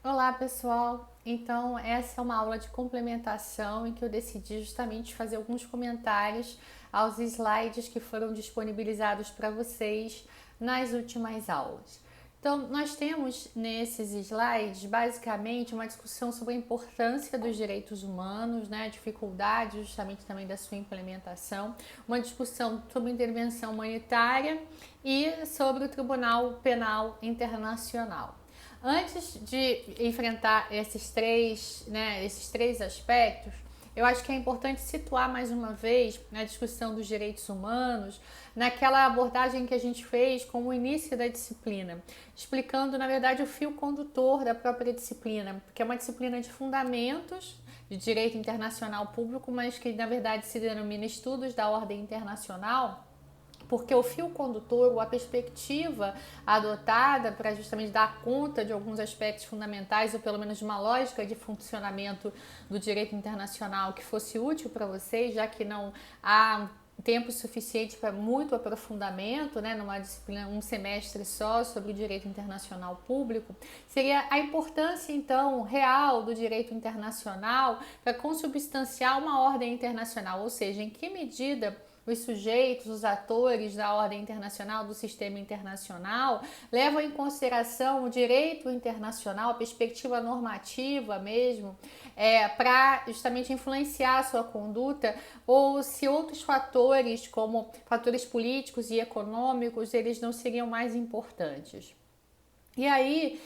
Olá, pessoal! Então, essa é uma aula de complementação em que eu decidi justamente fazer alguns comentários aos slides que foram disponibilizados para vocês nas últimas aulas. Então, nós temos nesses slides basicamente uma discussão sobre a importância dos direitos humanos, né, a dificuldade justamente também da sua implementação, uma discussão sobre intervenção humanitária e sobre o Tribunal Penal Internacional. Antes de enfrentar esses três aspectos, eu acho que é importante situar mais uma vez na discussão dos direitos humanos, naquela abordagem que a gente fez com o início da disciplina, explicando, na verdade, o fio condutor da própria disciplina, porque é uma disciplina de fundamentos de direito internacional público, mas que, na verdade, se denomina estudos da ordem internacional, porque o fio condutor, ou a perspectiva adotada para justamente dar conta de alguns aspectos fundamentais, ou pelo menos de uma lógica de funcionamento do direito internacional que fosse útil para vocês, já que não há tempo suficiente para muito aprofundamento, né, numa disciplina, um semestre só sobre o direito internacional público, seria a importância, então, real do direito internacional para consubstanciar uma ordem internacional, ou seja, em que medida os sujeitos, os atores da ordem internacional, do sistema internacional, levam em consideração o direito internacional, a perspectiva normativa mesmo, para justamente influenciar a sua conduta, ou se outros fatores, como fatores políticos e econômicos, eles não seriam mais importantes. E aí,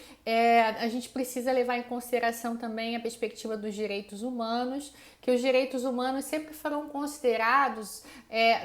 a gente precisa levar em consideração também a perspectiva dos direitos humanos, que os direitos humanos sempre foram considerados,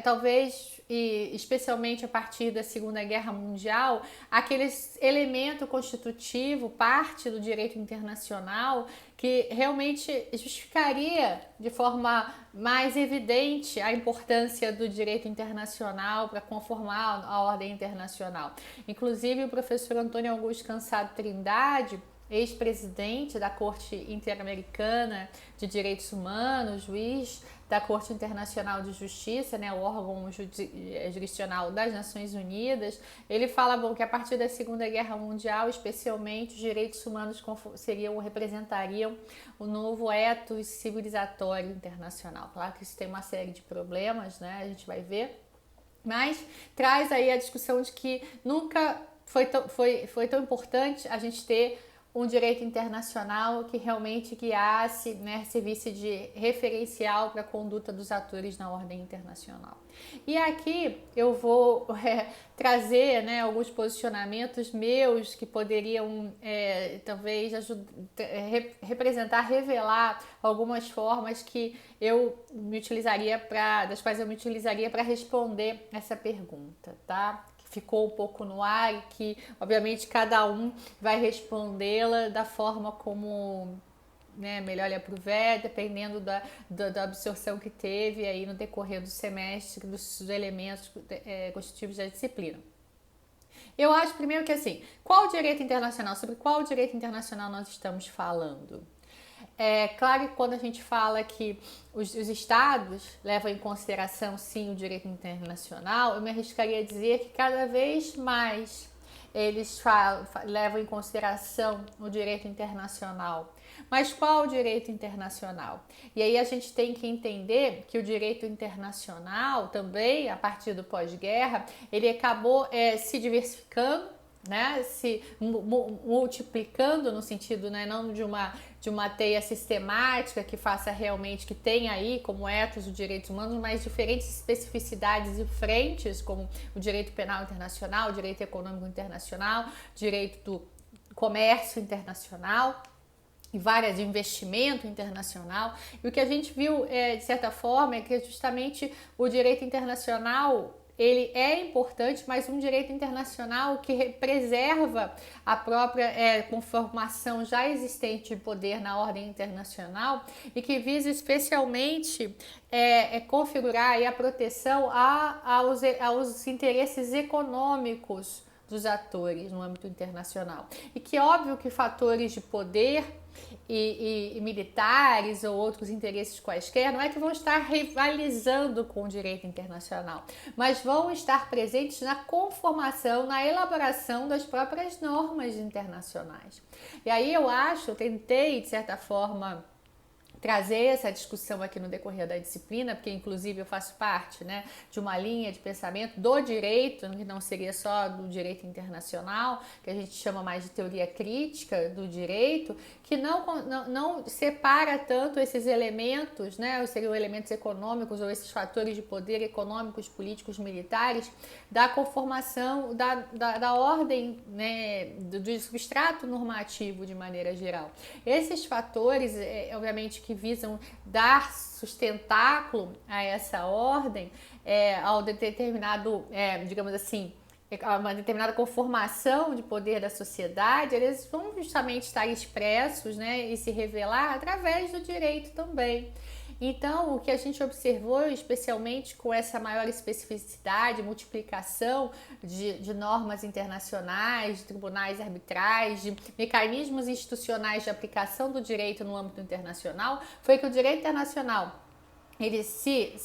talvez, e especialmente a partir da Segunda Guerra Mundial, aquele elemento constitutivo, parte do direito internacional, que realmente justificaria de forma mais evidente a importância do direito internacional para conformar a ordem internacional. Inclusive, o professor Antônio Augusto Cansado Trindade, ex-presidente da Corte Interamericana de Direitos Humanos, juiz da Corte Internacional de Justiça, né, o órgão jurisdicional das Nações Unidas, ele fala que a partir da Segunda Guerra Mundial, especialmente, os direitos humanos representariam o novo ethos civilizatório internacional. Claro que isso tem uma série de problemas, né, a gente vai ver, mas traz aí a discussão de que nunca foi tão importante a gente ter um direito internacional que realmente guiasse, né, servisse de referencial para a conduta dos atores na ordem internacional. E aqui eu vou trazer, né, alguns posicionamentos meus que poderiam talvez representar, revelar algumas formas que das quais eu me utilizaria para responder essa pergunta, tá? Ficou um pouco no ar e que, obviamente, cada um vai respondê-la da forma como, né, melhor lhe aprouver, dependendo da absorção que teve aí no decorrer do semestre, dos elementos constitutivos da disciplina. Eu acho, primeiro, que assim, sobre qual direito internacional nós estamos falando? É claro que quando a gente fala que os estados levam em consideração, sim, o direito internacional, eu me arriscaria a dizer que cada vez mais eles levam em consideração o direito internacional. Mas qual o direito internacional? E aí a gente tem que entender que o direito internacional também, a partir do pós-guerra, ele acabou se diversificando, né, se multiplicando no sentido, né, não de uma teia sistemática que faça realmente, que tenha aí como ethos os direitos humanos, mas diferentes especificidades e frentes, como o direito penal internacional, o direito econômico internacional, direito do comércio internacional e várias de investimento internacional. E o que a gente viu, de certa forma, é que justamente o direito internacional ele é importante, mas um direito internacional que preserva a própria conformação já existente de poder na ordem internacional e que visa especialmente configurar aí a proteção aos interesses econômicos dos atores no âmbito internacional. E que óbvio que fatores de poder e militares ou outros interesses quaisquer não é que vão estar rivalizando com o direito internacional, mas vão estar presentes na conformação, na elaboração das próprias normas internacionais. E aí eu tentei, de certa forma, trazer essa discussão aqui no decorrer da disciplina, porque inclusive eu faço parte, né, de uma linha de pensamento do direito, que não seria só do direito internacional, que a gente chama mais de teoria crítica do direito, que não separa tanto esses elementos, né, seriam elementos econômicos ou esses fatores de poder econômicos, políticos, militares, da conformação da ordem, né, do substrato normativo de maneira geral. Esses fatores, obviamente, que visam dar sustentáculo a essa ordem, ao determinado, digamos assim, uma determinada conformação de poder da sociedade, eles vão justamente estar expressos, né, e se revelar através do direito também. Então, o que a gente observou, especialmente com essa maior especificidade, multiplicação de normas internacionais, de tribunais arbitrais, de mecanismos institucionais de aplicação do direito no âmbito internacional, foi que o direito internacional ele se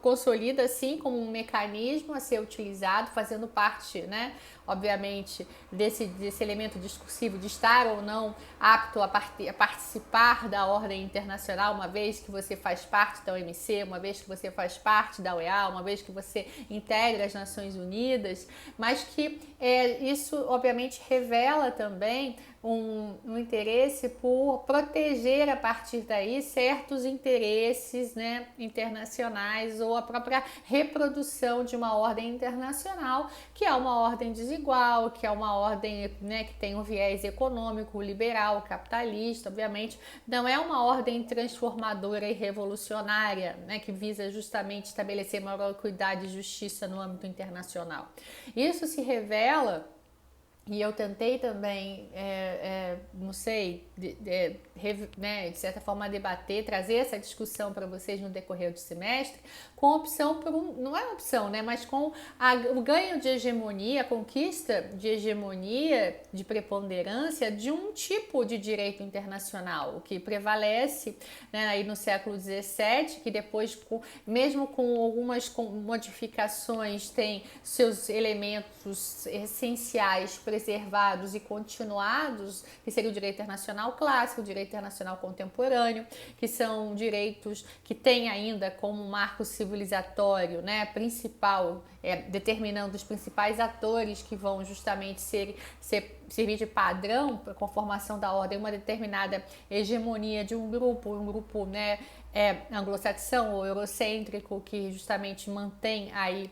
consolida assim como um mecanismo a ser utilizado, fazendo parte, né, obviamente, desse elemento discursivo de estar ou não apto a participar da ordem internacional, uma vez que você faz parte da OMC, uma vez que você faz parte da OEA, uma vez que você integra as Nações Unidas, mas que isso, obviamente, revela também um interesse por proteger a partir daí certos interesses, né, internacionais ou a própria reprodução de uma ordem internacional, que é uma ordem desigual, que é uma ordem, né, que tem um viés econômico, liberal, capitalista, obviamente, não é uma ordem transformadora e revolucionária, né, que visa justamente estabelecer maior equidade e justiça no âmbito internacional. Isso se revela. E eu tentei também, não sei, né, de certa forma debater, trazer essa discussão para vocês no decorrer do semestre, com opção por não é opção, né, mas com o ganho de hegemonia, a conquista de hegemonia, de preponderância de um tipo de direito internacional, o que prevalece, né, aí no século XVII, que depois, mesmo com algumas modificações, tem seus elementos essenciais preservados e continuados, que seria o direito internacional clássico, o direito internacional contemporâneo, que são direitos que têm ainda como marco civilizatório, né, principal, determinando os principais atores que vão justamente servir de padrão para a conformação da ordem, uma determinada hegemonia de um grupo, né, anglo-saxão ou eurocêntrico, que justamente mantém aí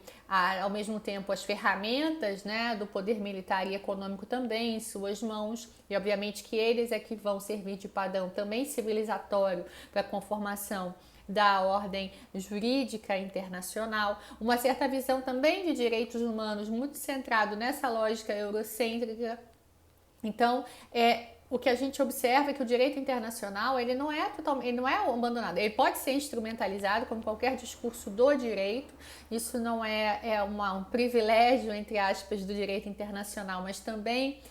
ao mesmo tempo as ferramentas, né, do poder militar e econômico também em suas mãos, e obviamente que eles é que vão servir de padrão também civilizatório para a conformação da ordem jurídica internacional, uma certa visão também de direitos humanos muito centrado nessa lógica eurocêntrica. Então, o que a gente observa é que o direito internacional ele não é abandonado, ele pode ser instrumentalizado como qualquer discurso do direito, isso não é um privilégio, entre aspas, do direito internacional, mas também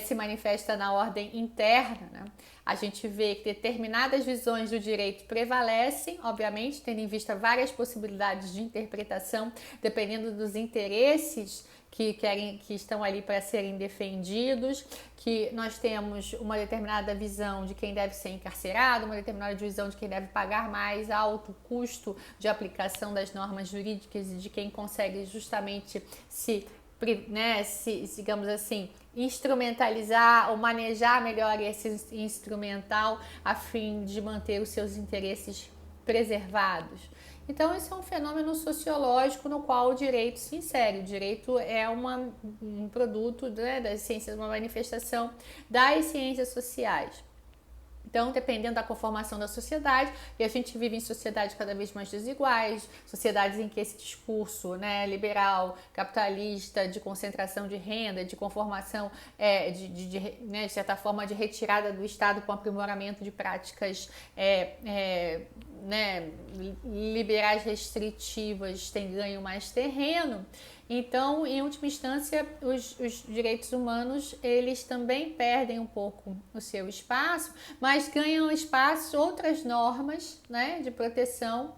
se manifesta na ordem interna, né? A gente vê que determinadas visões do direito prevalecem, obviamente, tendo em vista várias possibilidades de interpretação, dependendo dos interesses que estão ali para serem defendidos, que nós temos uma determinada visão de quem deve ser encarcerado, uma determinada visão de quem deve pagar mais alto custo de aplicação das normas jurídicas e de quem consegue justamente digamos assim, instrumentalizar ou manejar melhor esse instrumental a fim de manter os seus interesses preservados. Então, esse é um fenômeno sociológico no qual o direito se insere. O direito é um produto, né, das ciências, uma manifestação das ciências sociais. Então, dependendo da conformação da sociedade, e a gente vive em sociedades cada vez mais desiguais, sociedades em que esse discurso, né, liberal, capitalista, de concentração de renda, de conformação, de certa forma, de retirada do Estado com aprimoramento de práticas né, liberais restritivas têm ganho mais terreno. Então, em última instância, os direitos humanos, eles também perdem um pouco o seu espaço, mas ganham espaço outras normas, né, de proteção,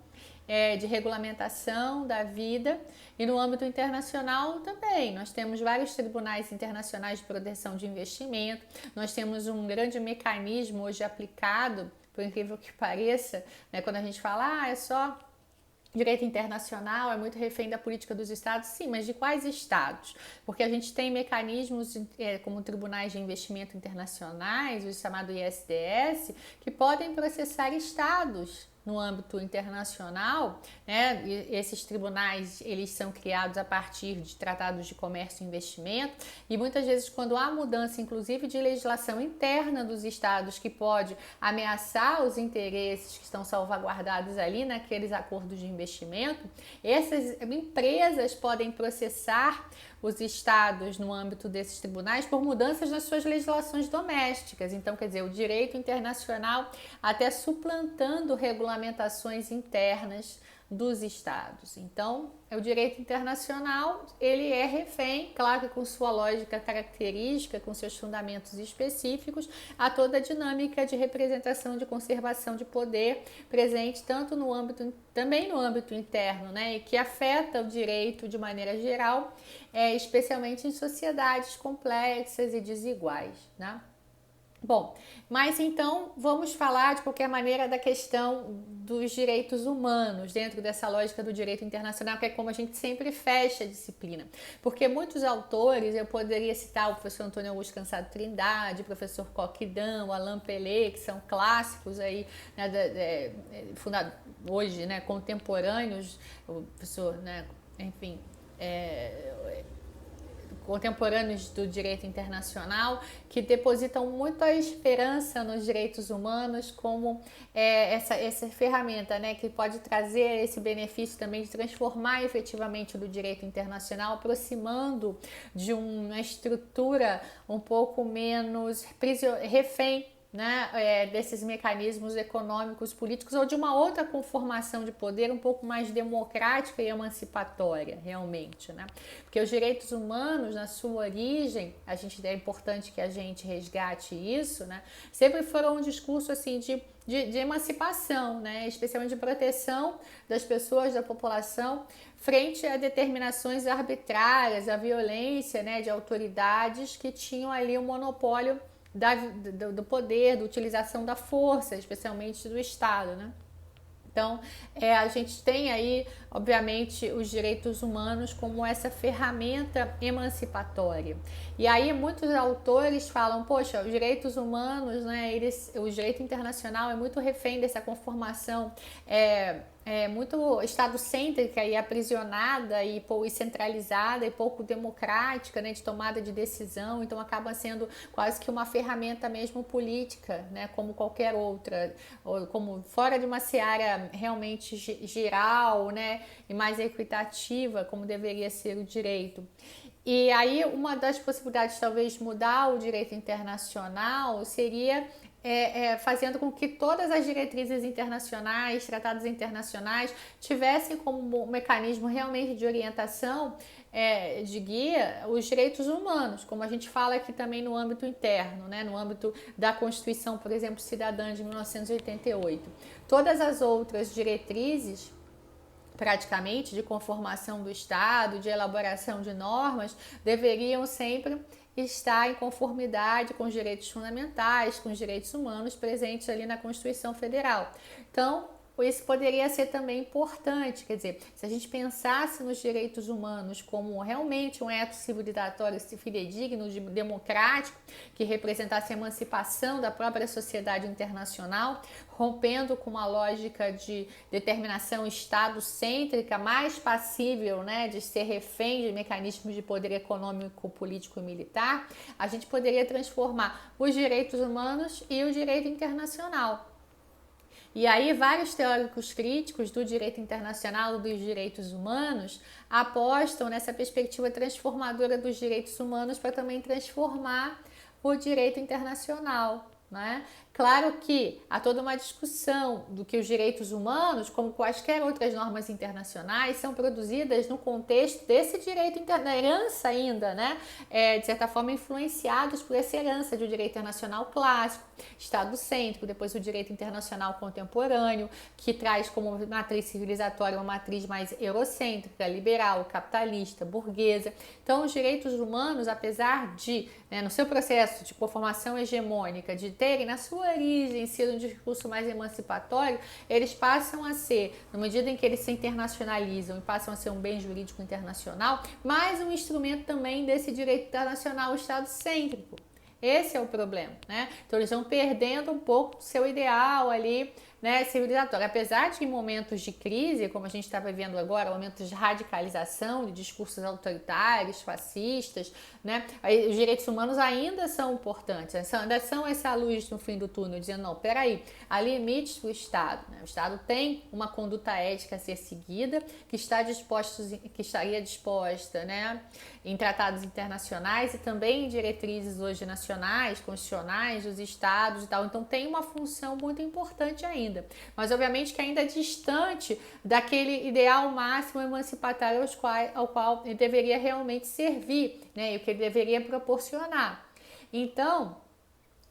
de regulamentação da vida. E no âmbito internacional também, nós temos vários tribunais internacionais de proteção de investimento, nós temos um grande mecanismo hoje aplicado, por incrível que pareça, né, quando a gente fala, é só direito internacional, é muito refém da política dos estados, sim, mas de quais estados? Porque a gente tem mecanismos como tribunais de investimento internacionais, o chamado ISDS, que podem processar estados no âmbito internacional, né? E esses tribunais, eles são criados a partir de tratados de comércio e investimento, e muitas vezes quando há mudança, inclusive de legislação interna dos estados, que pode ameaçar os interesses que estão salvaguardados ali naqueles acordos de investimento, essas empresas podem processar os estados no âmbito desses tribunais por mudanças nas suas legislações domésticas. Então, quer dizer, o direito internacional até suplantando regulamentações internas dos estados. Então, o direito internacional, ele é refém, claro que com sua lógica característica, com seus fundamentos específicos, a toda a dinâmica de representação, de conservação de poder presente tanto no âmbito, também no âmbito interno, né, e que afeta o direito de maneira geral, especialmente em sociedades complexas e desiguais, né? Bom, mas então vamos falar de qualquer maneira da questão dos direitos humanos dentro dessa lógica do direito internacional, que é como a gente sempre fecha a disciplina. Porque muitos autores, eu poderia citar o professor Antônio Augusto Cansado Trindade, o professor Coquidam, o Alain Pelé, que são clássicos aí, né, hoje, né, contemporâneos, o professor, né, enfim, contemporâneos do direito internacional, que depositam muita esperança nos direitos humanos como essa ferramenta, né, que pode trazer esse benefício também de transformar efetivamente do direito internacional, aproximando de uma estrutura um pouco menos refém, né, desses mecanismos econômicos, políticos, ou de uma outra conformação de poder um pouco mais democrática e emancipatória, realmente, né? Porque os direitos humanos, na sua origem, é importante que a gente resgate isso, né? Sempre foram um discurso assim de emancipação, né? Especialmente de proteção das pessoas, da população, frente a determinações arbitrárias, a violência, né, de autoridades que tinham ali um monopólio do poder, da utilização da força, especialmente do Estado, né? Então, a gente tem aí, obviamente, os direitos humanos como essa ferramenta emancipatória. E aí muitos autores falam, poxa, os direitos humanos, né, o direito internacional é muito refém dessa conformação muito estado-cêntrica e aprisionada e centralizada e pouco democrática, né, de tomada de decisão, então acaba sendo quase que uma ferramenta mesmo política, né, como qualquer outra, ou como fora de uma seara realmente geral, né, e mais equitativa, como deveria ser o direito. E aí uma das possibilidades de talvez mudar o direito internacional seria fazendo com que todas as diretrizes internacionais, tratados internacionais, tivessem como mecanismo realmente de orientação, de guia, os direitos humanos, como a gente fala aqui também no âmbito interno, né? No âmbito da Constituição, por exemplo, cidadã de 1988. Todas as outras diretrizes, praticamente, de conformação do Estado, de elaboração de normas, deveriam sempre estar em conformidade com os direitos fundamentais, com os direitos humanos presentes ali na Constituição Federal. Então, isso poderia ser também importante, quer dizer, se a gente pensasse nos direitos humanos como realmente um etos civilizatório fidedigno, democrático, que representasse a emancipação da própria sociedade internacional, rompendo com uma lógica de determinação estado-cêntrica, mais passível, né, de ser refém de mecanismos de poder econômico, político e militar, a gente poderia transformar os direitos humanos e o direito internacional. E aí vários teóricos críticos do direito internacional, dos direitos humanos, apostam nessa perspectiva transformadora dos direitos humanos para também transformar o direito internacional, né? Claro que há toda uma discussão do que os direitos humanos, como quaisquer outras normas internacionais, são produzidas no contexto desse direito da herança ainda, né? De certa forma influenciados por essa herança de um direito internacional clássico, Estado-cêntrico, depois o direito internacional contemporâneo, que traz como matriz civilizatória uma matriz mais eurocêntrica, liberal, capitalista, burguesa. Então, os direitos humanos, apesar de, né, no seu processo de conformação hegemônica, de terem na sua origem sido um discurso mais emancipatório, eles passam a ser, na medida em que eles se internacionalizam e passam a ser um bem jurídico internacional, mais um instrumento também desse direito internacional estado-cêntrico. Esse é o problema, né? Então eles vão perdendo um pouco o seu ideal ali, né, civilizatório. Apesar de que em momentos de crise, como a gente está vivendo agora, momentos de radicalização, de discursos autoritários, fascistas, né, os direitos humanos ainda são importantes, ainda são essa luz no fim do túnel, dizendo, não, peraí, há limites para o Estado, né? O Estado tem uma conduta ética a ser seguida, que estaria disposta, né, em tratados internacionais e também em diretrizes hoje nacionais, constitucionais dos estados e tal. Então tem uma função muito importante ainda. Mas obviamente que ainda é distante daquele ideal máximo emancipatório ao qual ele deveria realmente servir, né? E o que ele deveria proporcionar. Então,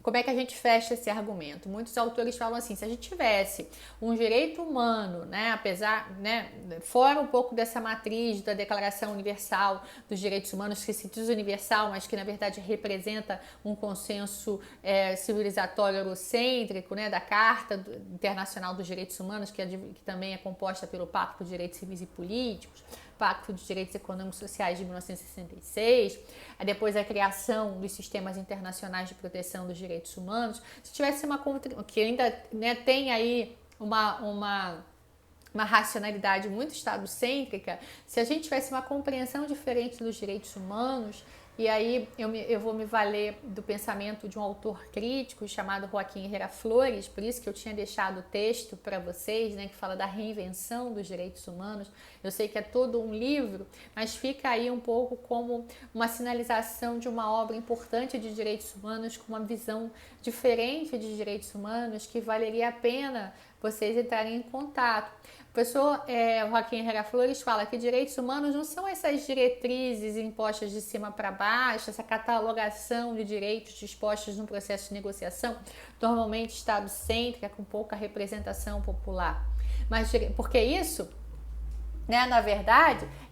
como é que a gente fecha esse argumento? Muitos autores falam assim, se a gente tivesse um direito humano, né, apesar, né, fora um pouco dessa matriz da Declaração Universal dos Direitos Humanos, que se diz universal, mas que na verdade representa um consenso civilizatório eurocêntrico, né, da Carta Internacional dos Direitos Humanos, que também é composta pelo Pacto de Direitos Civis e Políticos, Pacto de Direitos Econômicos e Sociais de 1966, depois a criação dos sistemas internacionais de proteção dos direitos humanos. Se tivesse que ainda, né, tem aí uma racionalidade muito estado-cêntrica, se a gente tivesse uma compreensão diferente dos direitos humanos, e aí eu vou me valer do pensamento de um autor crítico chamado Joaquim Herrera Flores, por isso que eu tinha deixado o texto para vocês, né, que fala da reinvenção dos direitos humanos. Eu sei que é todo um livro, mas fica aí um pouco como uma sinalização de uma obra importante de direitos humanos, com uma visão diferente de direitos humanos, que valeria a pena vocês entrarem em contato. O professor Joaquim Herrera Flores fala que direitos humanos não são essas diretrizes impostas de cima para baixo, essa catalogação de direitos dispostos no processo de negociação, normalmente estado-cêntrica, com pouca representação popular. Mas porque isso, né, na verdade,